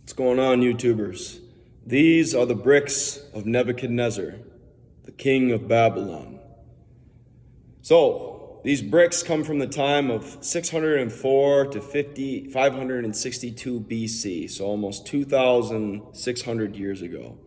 What's going on, YouTubers? These are the bricks of Nebuchadnezzar, the king of Babylon. So, these bricks come from the time of 604 to 562 BC, so almost 2,600 years ago.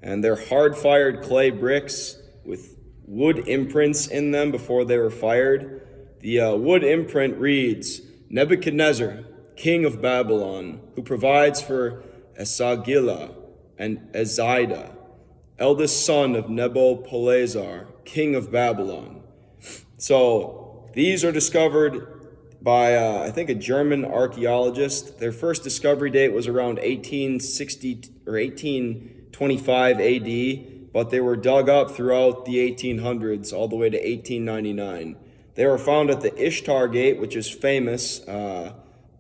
And they're hard-fired clay bricks with wood imprints in them before they were fired. The wood imprint reads, Nebuchadnezzar, king of Babylon, who provides for Esagila and Ezida, eldest son of Nebuchadnezzar, king of Babylon. So these are discovered by, I think, a German archaeologist. Their first discovery date was around 1860 or 1825 AD, but they were dug up throughout the 1800s all the way to 1899. They were found at the Ishtar Gate, which is famous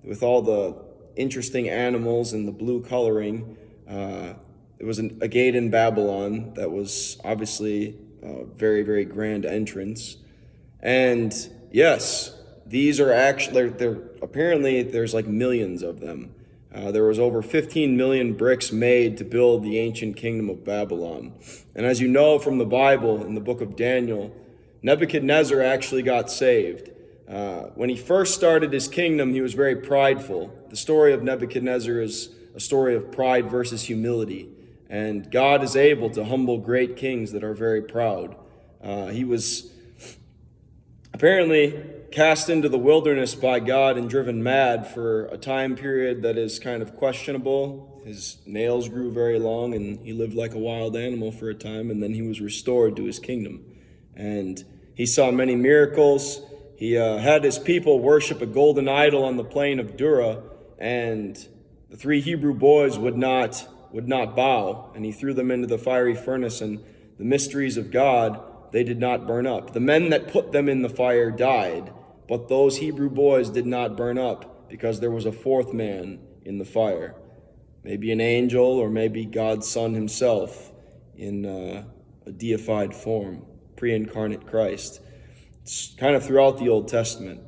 with all the interesting animals and the blue coloring. It was a gate in Babylon that was obviously a very, very grand entrance. And yes, these are actually, apparently there's like millions of them. There was over 15 million bricks made to build the ancient kingdom of Babylon. And as you know from the Bible, in the book of Daniel, Nebuchadnezzar actually got saved. When he first started his kingdom, he was very prideful. The story of Nebuchadnezzar is a story of pride versus humility. And God is able to humble great kings that are very proud. He was apparently cast into the wilderness by God and driven mad for a time period that is kind of questionable. His nails grew very long and he lived like a wild animal for a time, and then he was restored to his kingdom. And he saw many miracles. He had his people worship a golden idol on the plain of Dura, and the three Hebrew boys would not bow, and he threw them into the fiery furnace, and the mysteries of God, they did not burn up. The men that put them in the fire died, but those Hebrew boys did not burn up because there was a fourth man in the fire. Maybe an angel, or maybe God's Son himself in a deified form, pre-incarnate Christ. It's kind of throughout the Old Testament.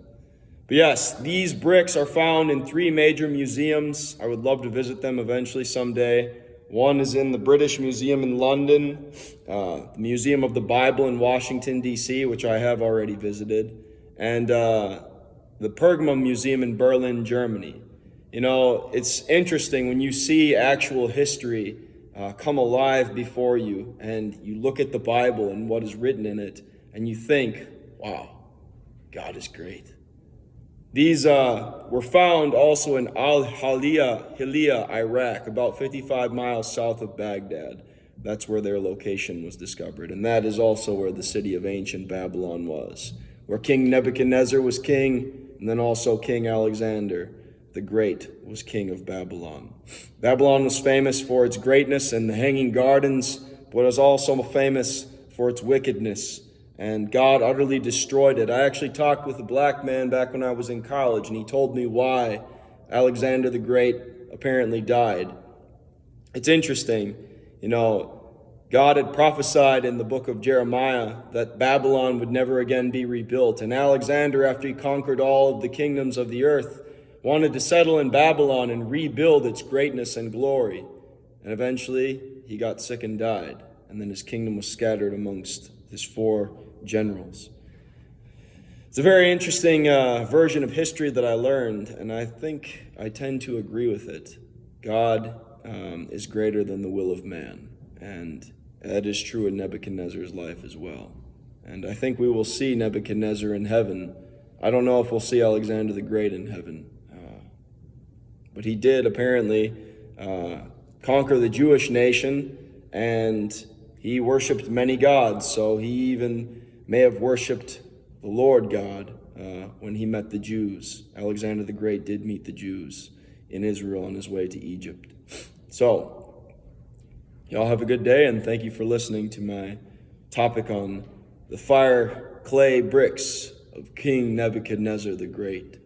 But yes, these bricks are found in 3 major museums. I would love to visit them eventually someday. One is in the British Museum in London, the Museum of the Bible in Washington, D.C., which I have already visited, and the Pergamum Museum in Berlin, Germany. You know, it's interesting when you see actual history come alive before you, and you look at the Bible and what is written in it, and you think, wow, God is great. These were found also in Al-Hiliyah, Iraq, about 55 miles south of Baghdad. That's where their location was discovered. And that is also where the city of ancient Babylon was, where King Nebuchadnezzar was king, and then also King Alexander the Great was king of Babylon. Babylon was famous for its greatness and the hanging gardens, but it was also famous for its wickedness. And God utterly destroyed it. I actually talked with a black man back when I was in college, and he told me why Alexander the Great apparently died. It's interesting, you know, God had prophesied in the book of Jeremiah that Babylon would never again be rebuilt. And Alexander, after he conquered all of the kingdoms of the earth, wanted to settle in Babylon and rebuild its greatness and glory. And eventually, he got sick and died. And then his kingdom was scattered amongst his 4 generals. It's a very interesting version of history that I learned, and I think I tend to agree with it. God is greater than the will of man, and that is true in Nebuchadnezzar's life as well. And I think we will see Nebuchadnezzar in heaven. I don't know if we'll see Alexander the Great in heaven, but he did apparently conquer the Jewish nation, and he worshipped many gods, so he even may have worshipped the Lord God when he met the Jews. Alexander the Great did meet the Jews in Israel on his way to Egypt. So, y'all have a good day, and thank you for listening to my topic on the fire clay bricks of King Nebuchadnezzar the Great.